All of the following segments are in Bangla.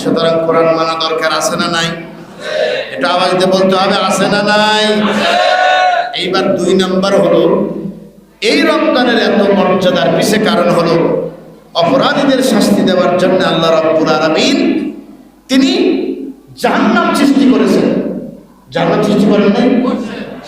সুতরাং কোরআন মানা দরকার আছে না নাই? এটা আওয়াজ দিয়ে বলতে হবে, আছে না নাই? এইবার 2 নাম্বার হলো, এই রমজানের এত মর্যাদার পিছে কারণ হলো অপরাধীদের শাস্তি দেওয়ার জন্য আল্লাহ রাব্বুল আলামিন তিনি জাহান্নাম সৃষ্টি করেছেন। জাহান্নাম সৃষ্টি করেন নাই?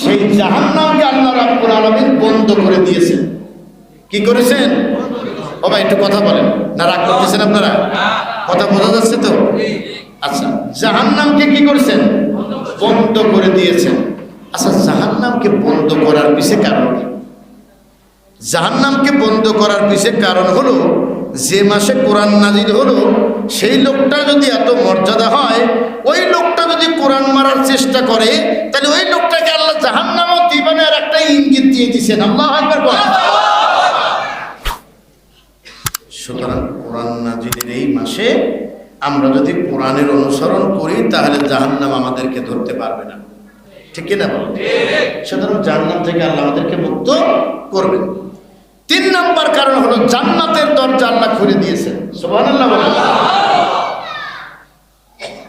সেই জাহান্নামকে আল্লাহ রাব্বুল আলামিন বন্ধ করে দিয়েছেন। কি করেছেন? বাবা একটু কথা বলেন না, রাগ করতেছেন আপনারা? কথা বোঝা যাচ্ছে তো? আচ্ছা, জাহান্নামকে কি করেছেন? বন্ধ করে দিয়েছেন। আচ্ছা, জাহান্নামকে বন্ধ করার পিছে কারণ কি? জাহান্নামকে বন্ধ করার পিছে কারণ হলো, যে মাসে কোরআন নাজিল হলো সেই লোকটা যদি এত মর্যাদা হয়, ওই লোকটা যদি কোরআন মারার চেষ্টা করে, তাহলে ওই লোকটাকে আল্লাহ জাহান্নামও দিবেন। আর একটা ইঙ্গিত দিয়ে দিয়েছেন। আল্লাহু আকবার বলেন। সুতরাং কোরআন নাজিলের এই মাসে আমরা যদি কোরআনের অনুসরণ করি, তাহলে জাহান্নাম আমাদেরকে ধরতে পারবে না। ঠিক কিনা বলেন? সুতরাং জাহান্নাম থেকে আল্লাহ আমাদেরকে মুক্ত করবেন। 3 নাম্বার কারণ হলো, জান্নাতের দরজা আল্লাহ খুলে দিয়েছেন। সুবহানাল্লাহ বলেন।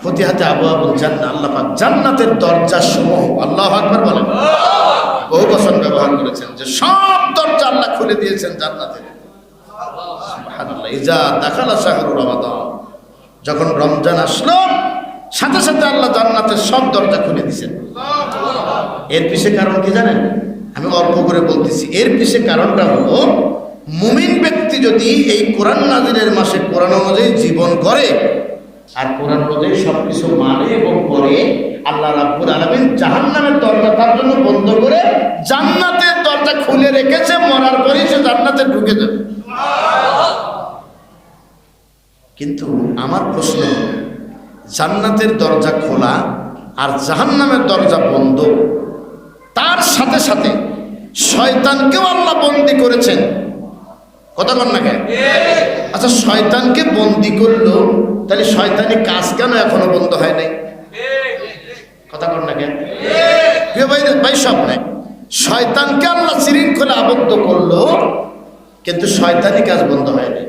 ফতিহাতে আবওয়াবুল জান্নাহ, আল্লাহ পাক জান্নাতের দরজা সমূহ, আল্লাহু আকবার বলেন, বহু বচন ব্যবহার করেছেন যে সব দরজা আল্লাহ খুলে দিয়েছেন জান্নাতের। সুবহানাল্লাহ। ইজা দাখালা শাহরু রমাদান, যখন রমজান আসলো সাথে সাথে আল্লাহ জান্নাতের সব দরজা খুলে দিয়েছেন। এর পিছে কারণ কি জানেন? আমি অল্প করে বলতেছি। এর পিছে কারণটা হলো, মুমিন ব্যক্তি যদি এই কোরআন নাজিলের মাসে কোরআন অনুযায়ী জীবন করে আর কোরআন অনুযায়ী সবকিছু মানে এবং করে, আল্লাহ রাব্বুল আলামিন জাহান্নামের দরজা তার জন্য বন্ধ করে জান্নাতের দরজা খুলে রেখেছে। মরার পরেই সে জান্নাতে ঢুকে যাবে। কিন্তু আমার প্রশ্ন, জান্নাতের দরজা খোলা আর জাহান্নামের দরজা বন্ধ, তার সাথে সাথে শয়তানকেও আল্লাহ বন্দী করেছেন। কথা বল না কেন? আচ্ছা, শয়তানকে বন্দী করলো, তাহলে শয়তানি কাজ কেন এখনো বন্ধ হয় নাই? কথা বল না কেন? ভাই সব নাই, শয়তানকে আল্লাহ শৃঙ্খলা আবদ্ধ করলো, কিন্তু শয়তানি কাজ বন্ধ হয় নাই।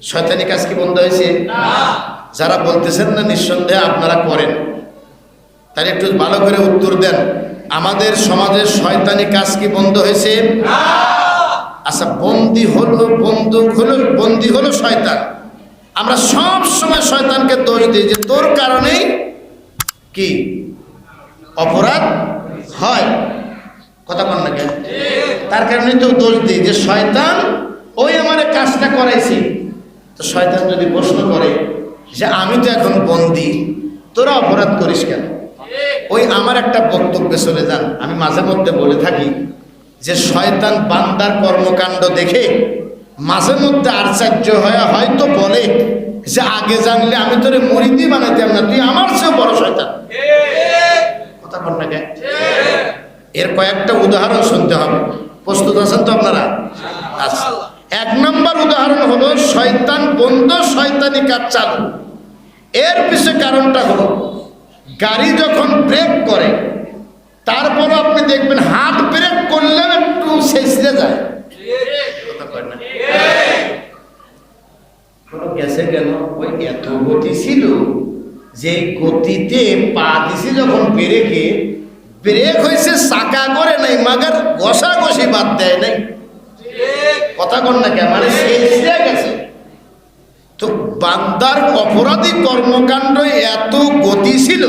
শয়তানি কাজ কি বন্ধ হয়েছে? যারা বলতেছেন না নিঃসন্দেহে আপনারা করেন, তাহলে একটু ভালো করে উত্তর দেন। আমাদের সমাজের শয়তানি কাজ কি বন্ধ হয়েছে? আচ্ছা, বন্দী হলো শয়তান। আমরা সব সময় শয়তানকে দোষ দিই যে তোর কারণেই কি অপরাধ হয়। কথা বল না কেন? তার কারণেই তো দোষ দিই যে শয়তান ওই আমার কাজটা করাইছে। তো শয়তান যদি প্রশ্ন করে যে আমি তো এখন বন্দী, তোরা অপরাধ করিস কেন? ওই আমার একটা বক্তব্যে চলে যান। আমি মাঝে মধ্যে বলে থাকি যে শয়তান বান্দার কর্মকাণ্ড দেখে মাঝে মধ্যে আশ্চর্য হয়ে হয়তো বলে যে আগে জানলে আমি তোরে মুরিদি বানাইতাম না, তুই আমার চেয়ে বড় শয়তান। কথা বল না কেন? এর কয়েকটা উদাহরণ শুনতে হবে। প্রস্তুত আছেন তো আপনারা? আচ্ছা, 1 নম্বর উদাহরণ হলো শয়তান বন্ধ, শয়তানি কাজ চালু। এর পিছনে কারণটা হলো, গাড়ি যখন ব্রেক করে তারপর আপনি দেখবেন হাত ব্রেক করলেও একটু ছেঁচড়ে যায়। গেছে কেন? ওই এত গতি ছিল যে গতিতে পা দিছি যখন ব্রেকে, ব্রেক হয়েছে চাকা করে নাই, মাগার ঘষাঘষি বাদ দেয় নাই। কথা কন না কেন? মানে ছেঁচড়ে গেছে। তো বান্দার অপরাধী কর্মকাণ্ড এত গতি ছিল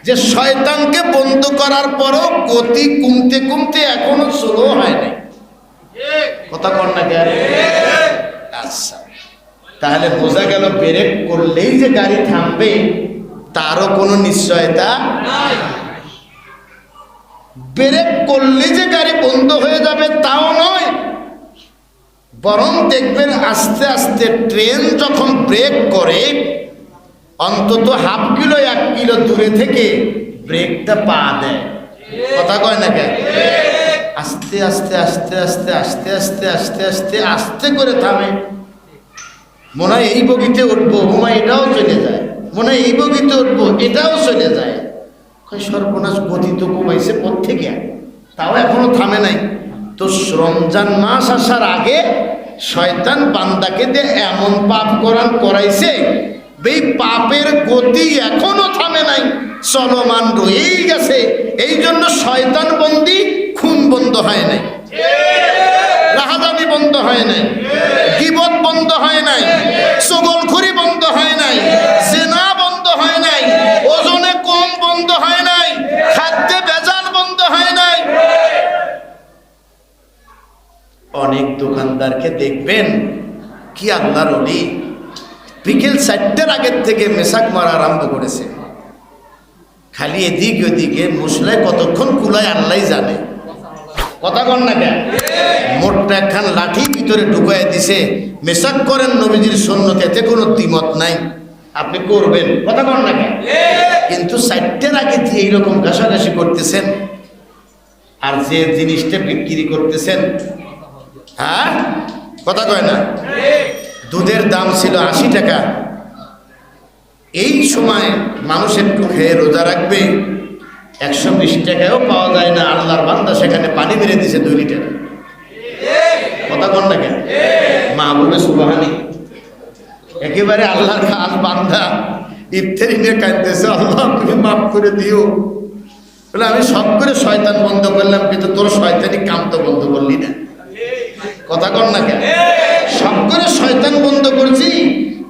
যে শয়তানকে বন্ধ করার পরও গতি কমতে কমতে এখনো স্লো হয় নাই। কথা কন না কেন? আচ্ছা, তাহলে বোঝা গেল ব্রেক করলেই যে গাড়ি থামবে তারও কোনো নিশ্চয়তা নাই। ব্রেক করলেই যে গাড়ি বন্ধ হয়ে যাবে তাও নয়, বরং দেখবেন আস্তে আস্তে ট্রেন যখন ব্রেক করে অন্তত হাফ কিলো 1 কিলো দূরে থেকে ব্রেকটা পা দেয়। কথা কয় না কেন? আস্তে আস্তে আস্তে আস্তে আস্তে আস্তে আস্তে আস্তে আস্তে করে থামে। মনে হয় এই বগিতে উঠবো, হুমা এটাও চলে যায়। মনে হয় এই বগিতে উঠবো, এটাও চলে যায়। সর্বনাশ, গতি তো কমাইছে কোত্থেকে, তাও এখনো থামে নাই। তো রমজান মাস আসার আগে শয়তান বান্দাকে দিয়ে এমন পাপ করাইছে এই পাপের গতি এখনো থামে নাই, চলমান রয়েই গেছে। এই জন্য শয়তান বন্দি, খুন বন্ধ হয় নাই, রাহাজানি বন্ধ হয় নাই, গীবত বন্ধ হয় নাই, চগলখড়ি বন্ধ হয় নাই, জিনা বন্ধ হয় নাই, ওজনে কম বন্ধ হয় নাই, খাদ্যে ভেজাল বন্ধ হয় নাই। অনেক দোকানদারকে দেখবেন কি আল্লাহর ওলি বিকেল 4টার আগের থেকে মেশাক মারা আরম্ভ করেছে। খালি এদিক ওদিকে মশলায় কতক্ষণ কুলায় আল্লাহ জানে। কথা কন না কেন? মোটটা একখান লাঠি ভিতরে ঢুকাই দিছে, মেশাক করেন নবীজির সুন্নতে, এতে কোনো দ্বিমত নাই, আপনি করবেন। কথা কন না কেন? কিন্তু 4টার আগে দিয়ে এইরকম ঘাসাঘাসি করতেছেন, আর যে জিনিসটা বিক্রি করতেছেন, হ্যাঁ কথা কয় না, দুধের দাম ছিল 80 টাকা। এই সময় মানুষ একটু খেয়ে রোজা রাখবে, 120 টাকায়ও পাওয়া যায় না। আল্লাহর বান্দা সেখানে পানি মেরে দিছে 2 লিটার। কথা কন না কেন? মা বলবে সুবহানি, একেবারে আল্লাহর খাস বান্দা ইফতারি নিয়ে কাঁদতেছে, আল্লাহ তুমি মাফ করে দিও। বলে আমি সব করে শয়তান বন্ধ করলাম, কিন্তু তোর শয়তানি কাম তো বন্ধ করলি না। কথা কন না কেন? সব করে শয়তান বন্ধ করছি,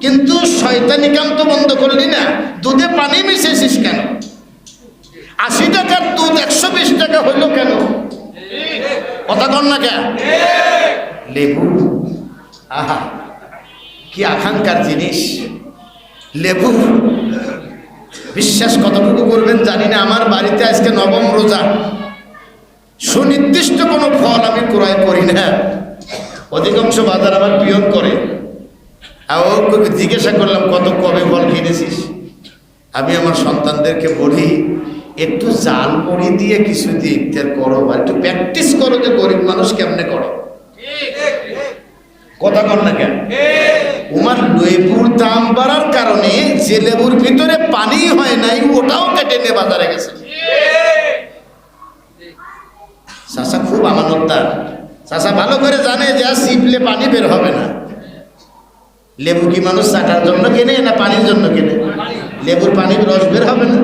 কিন্তু শয়তানি কাম তো বন্ধ করলি না। দুধে পানি মিশেছিস কেন? 80 টাকার দুধ 120 টাকা হইল কেন? কথা কন না কেন? লেবু, আহা কি আকাঙ্ক্ষার জিনিস লেবু। বিশ্বাস কতটুকু করবেন জানি না। আমার বাড়িতে আজকে 9ম রোজা, সুনির্দিষ্ট কোনো ফল আমি ক্রয় করি না, অধিকাংশ বাজার আমার পিয়ন করে। আর ওকে জিজ্ঞাসা করলাম কত কবে ফল কিনেছিস? আমি আমার সন্তানদেরকে বলি একটু জাল মুড়ি দিয়ে কিছু দিয়ে ইফতার করো, বা একটু প্র্যাকটিস করো যে গরিব মানুষ কেমনে করো। কথা কর না কেন? তোমার লেবুর দাম বাড়ার কারণে যে লেবুর ভিতরে পানি হয় নাই, ওটাও কেটে নিয়ে বাজারে গেছে। চাষা খুব আমানতদার, চাষা ভালো করে জানে যে সিপলে পানি বের হবে না। লেবু কি মানুষ চাটার জন্য কেনে না পানির জন্য কেনে? লেবুর পানির রস বের হবে না,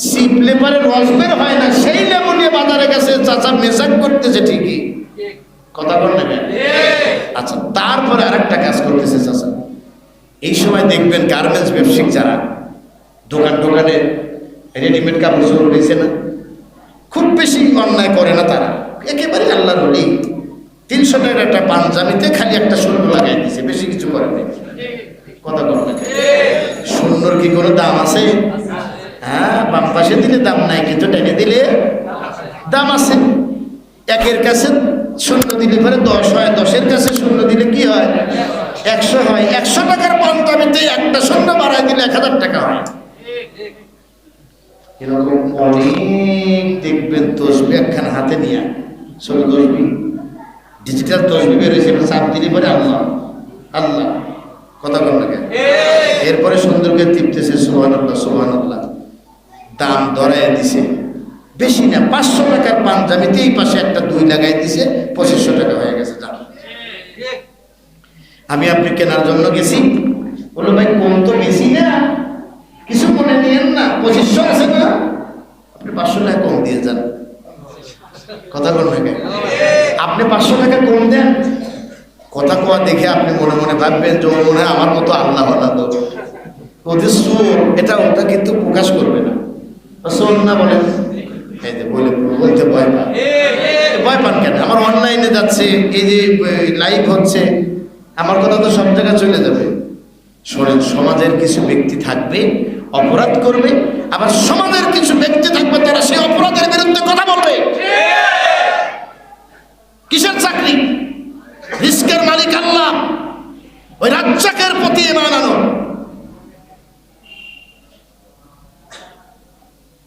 সিপলে পরে রস বের হয় না, সেই লেবু নিয়ে বাজারে গেছে। চাচা মেশাক করতেছে ঠিকই, কথা বল না। আচ্ছা, তারপরে আরেকটা কাজ করতেছে চাচা। এই সময় দেখবেন গার্মেন্টস ব্যবসায়িক যারা দোকানে রেডিমেড কাপড় চোপড় রয়েছে না, খুব বেশি অন্যায় করে না তারা, একেবারে আল্লাহর ওলি। 300 টাকার একটা পাঞ্জাবিতে খালি একটা শূন্য লাগাই দিছে, বেশি কিছু করে নাই। কথা বল না, শূন্যর কি কোনো দাম আছে? হ্যাঁ, বাম পাশে দিলে দাম নাই, কিন্তু টেনে দিলে দাম আছে। 1-এর কাছে শূন্য দিলে পরে 10 হয়, 10-এর কাছে শূন্য দিলে কি হয়? 100 হয়। 100 টাকার পাঞ্জাবিতে একটা শূন্য বাড়াই দিলে 1000 টাকা হয়। এরকম অনেক দেখবেন তসবি একখান হাতে নিয়ে, সব তসবি, ডিজিটাল তসবি বেরোয়েছে, চাপ দিলে পরে আল্লাহ আল্লাহ। কথা বল না কেন? এরপরে সুন্দর করে টিপতেছে সুবহানাল্লাহ সুবহানাল্লাহ। দাম ধরায় দিছে বেশি না, 500 টাকার পাঞ্জাবিতে এই পাশে একটা 2 লাগাই দিছে, 2500 টাকা হয়ে গেছে দাম। আমি আপনি কেনার জন্য গেছি, বললো ভাই কম তো বেশি না, কিছু মনে নিয়েন না, 2500 আছে না, আপনি 500 টাকা কম দিয়ে যান। কথা বল না কেন? আপনি 500 টাকা কম দেন। কথা কোয়া দেখে আপনি মনে মনে ভাববেন যে মনে হয় আমার মতো আল্লাহ তো ওদের সোর, এটা ওটা কিন্তু প্রকাশ করবে না। সোর না বলেন, বলতে ভয় পান। ভয় পান কেন? আমার অনলাইনে যাচ্ছে, এই যে লাইভ হচ্ছে, আমার কথা তো সব জায়গায় চলে যাবে। শোনেন, সমাজের কিছু ব্যক্তি থাকবে অপরাধ করবে, আবার সমাজের কিছু ব্যক্তি থাকবে তারা সেই অপরাধের বিরুদ্ধে কথা বলবে। কিসের চাকরি? রিস্কের মালিক আল্লাহ, ওই রাজ্জাকের প্রতি ঈমান আনো।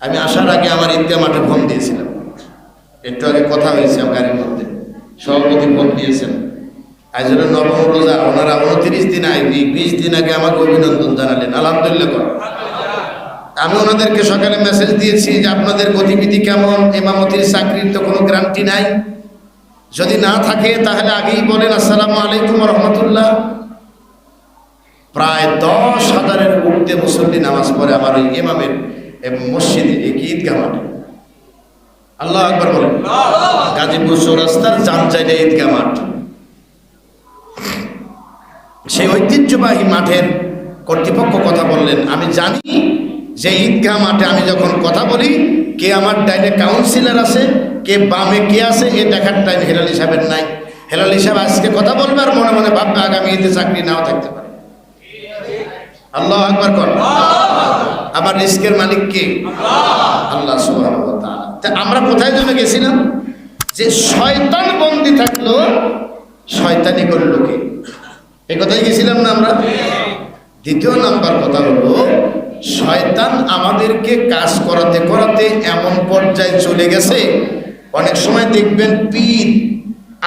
আমি আসার আগে আমার ঈদগাহ মাঠে ফোন দিয়েছিলাম, একটু আগে কথা হয়েছে আমার গাড়ির মধ্যে, সভাপতি ফোন দিয়েছেন। আজ হলো 9ম রোজা, ওনারা 29 দিন আগে 20 দিন আগে আমাকে অভিনন্দন জানালেন, আলহামদুলিল্লাহ। আমি ওনাদেরকে সকালে মেসেজ দিয়েছি যে আপনাদের গতিবিধি কেমন, ইমামতির চাকরির তো কোনো গ্যারান্টি নাই, যদি না থাকে তাহলে আগেই বলেন আসসালামু আলাইকুম ওয়া রাহমাতুল্লাহ। প্রায় 10,000-এর ঊর্ধ্বে মুসল্লি নামাজ পড়ে আমার ওই ইমামের মসজিদে, ঈদগাহ মাঠে। আল্লাহু আকবার বলেন। গাজীপুর চৌরাস্তার জামজাইলে ঈদগাহ মাঠ, সেই ঐতিহ্যবাহী মাঠের কর্তৃপক্ষ কথা বললেন, আমি জানি যে ঈদগাহ মাঠে আমি যখন কথা বলি কে আমার ডাইনে কাউন্সিলর আছে, কে বামে কে আছে, এ দেখার টাইম হেলাল সাহেবের নাই। হেলাল সাহেব আজকে কথা বলবে আর মনে মনে ভাববে আগামী ঈদে চাকরি নাও থাকতে পারে। আল্লাহু আকবার কর। আমার রিস্কের মালিক কে? আল্লাহ সুবহানাহু ওয়া তাআলা। তা আমরা কোথায় জন্য গেছিলাম? যে শয়তান বন্দী থাকলো, শয়তানি করলো কে? এই কথাই গেছিলাম না আমরা? দ্বিতীয় নাম্বার কথা হলো, শয়তান আমাদেরকে কাজ করাতে করাতে এমন পর্যায়ে চলে গেছে, অনেক সময় দেখবেন পীর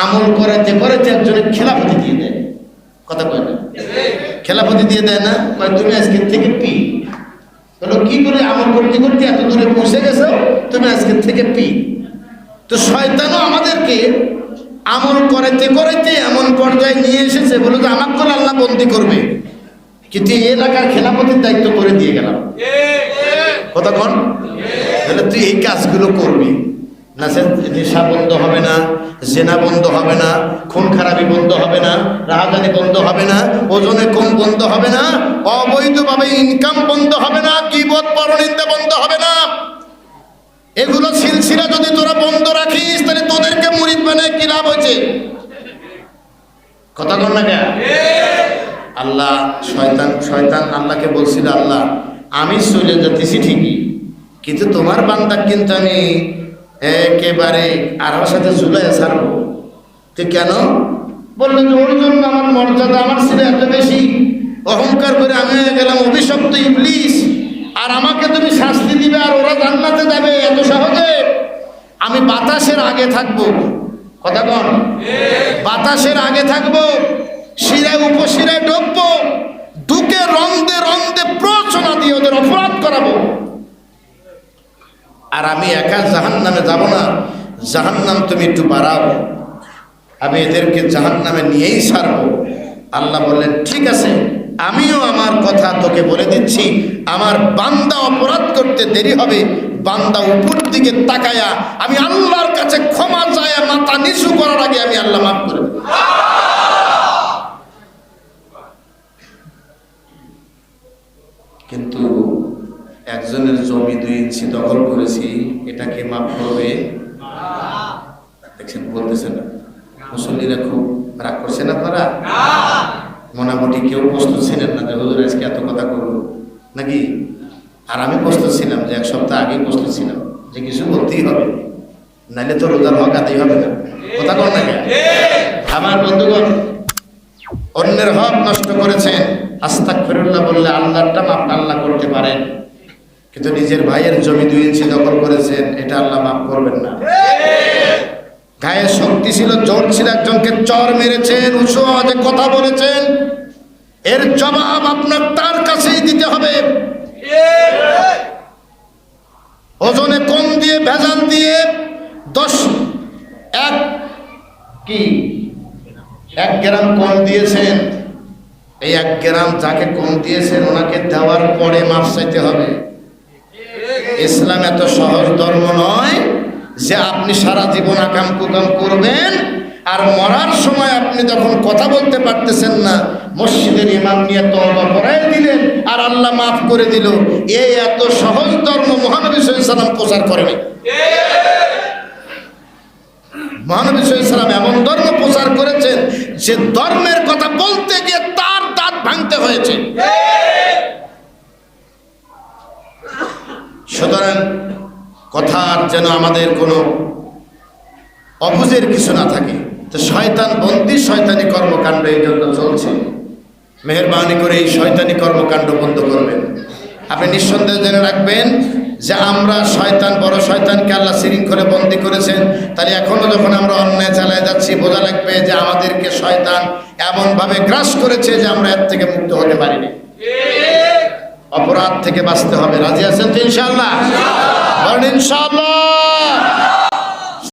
আমল করাতে করাতে একজনের খেলাফতি দিয়ে দেয়। কথা কয় না? খেলাফতি দিয়ে দেয় না? তুমি আজকের থেকে পীর। বলো কি করে? আমল করতে করতে এত দূরে পৌঁছে গেছো, তুমি আজকের থেকে পীর। তো শয়তানও আমাদেরকে আমল করাতে করাতে এমন পর্যায়ে নিয়ে এসেছে, বলো যে আমাকে করে আল্লাহ বন্দী করবে, কিন্তু এই এলাকার খেলাফতির দায়িত্ব করে দিয়ে গেলাম। কথা কন? তাহলে তুই এই কাজগুলো করবি না, নেশা বন্ধ হবে না, জেনা বন্ধ হবে না, খুন খারাপি বন্ধ হবে না, রাহাজানি বন্ধ হবে না, ওজনে কম বন্ধ হবে না, অবৈধভাবে ইনকাম বন্ধ হবে না, গীবত পরনিন্দা বন্ধ হবে না। এগুলো সিলসিলা যদি তোরা বন্ধ রাখিস তাহলে তোদেরকে মুরিদ বানায় কি লাভ হয়েছে? কথা কন না কেন? আল্লাহ শয়তান আল্লাহকে বলছিল, আল্লাহ আমি চলে যেতেছি ঠিকই, কিন্তু তোমার বান্দা কিন্তু আমি একেবারে আরো সাথে ঝুলাইয়া ছাড়বো। তো কেন? বললেন যে ওর জন্য আমার মর্যাদা আমার ছিল এত বেশি, অহংকার করে আমি হয়ে গেলাম অভিশপ্ত ইবলিস, আর আমাকে তুমি শাস্তি দিবে আর ওরা জান্নাতে যাবে এত সহজে? আমি বাতাসের আগে থাকবো। কথা কন? বাতাসের আগে থাকবো, শিরায় উপশিরায় ঢুকবো, ঢুকে রন্দে রন্দে প্রচনা দিয়ে ওদের অপরাধ করাবো। আর আমি একা জাহান্নামে যাব না, জাহান্নাম তুমি একটু বাড়াও, আমি এদেরকে জাহান্নামে নিয়েই ছাড়বো। আল্লাহ বললেন ঠিক আছে, আমিও আমার কথা তোকে বলে দিচ্ছি, আমার বান্দা অপরাধ করতে দেরি হবে, বান্দা উপর দিকে তাকায়া আমি আল্লাহর কাছে ক্ষমা চায় মাথা নিচু করার আগে আমি আল্লাহ মাফ করে দেব। কিন্তু একজনের জমি 2 ইঞ্চি দখল করেছি, এটাকে মাফ করবে? দেখছেন, বলতেছেন না মুসল্লিরা খুব রাগ করছেন আপনারা? মোটামুটি কেউ প্রস্তুত ছিলেন না যে হুজুর আজকে এত কথা করবো নাকি? আর আমি প্রস্তুত ছিলাম, যে 1 সপ্তাহ আগেই প্রস্তুত ছিলাম যে কিছু বলতেই হবে, নাইলে তো রোজার হক আদায় হবে না। কথা কর না কেন? আমার বন্ধুগণ, অন্যের হক নষ্ট করেছেন, আস্তাগফিরুল্লাহ বললে আল্লাহরটা মাফ আল্লাহ করতে পারেন, কিন্তু নিজের ভাইয়ের জমি 2 ইঞ্চি দখল করেছেন, এটা আল্লাহ মাফ করবেন না। গায়ে শক্তি ছিল, জোর ছিল, একজনকে চর মেরেছেন, উঁচু আওয়াজে কথা বলেছেন, এর জবাব আপনার তার কাছেই দিতে হবে। ওজনে কম দিয়ে, ভেজাল দিয়ে 1 গ্রাম কম দিয়েছেন, এই 1 গ্রাম যাকে কম দিয়েছেন ওনাকে দেওয়ার পরে মাফ চাইতে হবে। ইসলাম এত সহজ ধর্ম নয় যে আপনি সারা জীবন আকাম কুকাম করবেন আর মরার সময় আপনি যখন কথা বলতে পারতেছেন না, মসজিদের ইমাম নিয়ে তওবা পড়াই দিলেন আর আল্লাহ মাফ করে দিল। এই এত সহজ ধর্ম মহানবী সাল্লাল্লাহু আলাইহি ওয়াসাল্লাম প্রচার করেনি। মহানবী সাল্লাল্লাহু আলাইহি ওয়াসাল্লাম এমন ধর্ম প্রচার করেছেন যে ধর্মের কথা বলতে গিয়ে তার দাঁত ভাঙতে হয়েছে। সুতরাং কথার যেন আমাদের কোনো অবুঝের কিছু না থাকে। তো শয়তান বন্দী, শয়তানি কর্মকাণ্ড এই জন্য চলছে। মেহেরবানি করে এই শয়তানি কর্মকাণ্ড বন্ধ করবেন। আপনি নিঃসন্দেহে জেনে রাখবেন যে আমরা শয়তান, বড় শয়তানকে আল্লাহ শৃঙ্খলে বন্দী করেছেন। তাহলে এখনো যখন আমরা অন্যায় চালায় যাচ্ছি, বোঝা লাগবে যে আমাদেরকে শয়তান এমনভাবে গ্রাস করেছে যে আমরা এর থেকে মুক্ত হতে পারিনি। অপরাধ থেকে বাঁচতে হবে। রাজি আছেন তো ইনশাআল্লাহ? বলেন ইনশাআল্লাহ।